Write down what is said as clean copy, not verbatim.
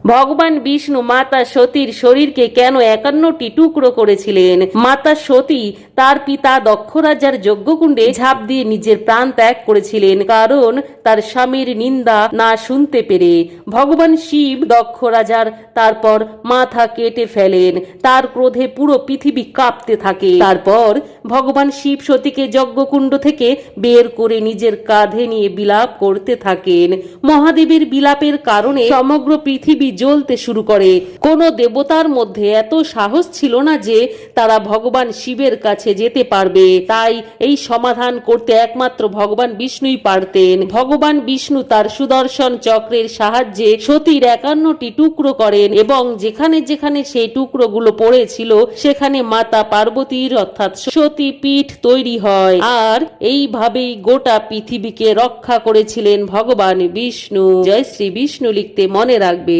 ভগবান বিষ্ণু মাতা সতীর শরীরকে কেন 51টি টুকরো করেছিলেন? মাতা সতী তার পিতা দক্ষ রাজার যজ্ঞকুণ্ডে ঝাঁপ দিয়ে নিজের প্রাণ ত্যাগ করেছিলেন, কারণ তার স্বামীর নিন্দা না শুনতে পেরে। ভগবান শিব দক্ষ রাজার তারপর মাথা কেটে ফেলেন। তার ক্রোধে পুরো পৃথিবী কাঁপতে থাকে। তারপর ভগবান শিব সতীকে যজ্ঞকুণ্ড থেকে বের করে নিজের কাঁধে নিয়ে বিলাপ করতে থাকেন। মহাদেবের বিলাপের কারণে সমগ্র পৃথিবী জ্বলতে শুরু করে। কোনো দেবতার মধ্যে এত সাহস ছিল না যে তারা ভগবান শিবের কাছে যেতে পারবে। তাই এই সমাধান করতে একমাত্র ভগবান বিষ্ণুই পারতেন। ভগবান বিষ্ণু তার সুদর্শন চক্রের সাহায্যে সতীর 51টি টুকরো করেন এবং যেখানে যেখানে সেই টুকরোগুলো পড়েছিল সেখানে মাতা পার্বতীর অর্থাৎ সতী পীঠ তৈরি হয়। আর এইভাবেই গোটা পৃথিবীকে রক্ষা করেছিলেন ভগবান বিষ্ণু। জয় শ্রী বিষ্ণু লিখতে মনে রাখবে।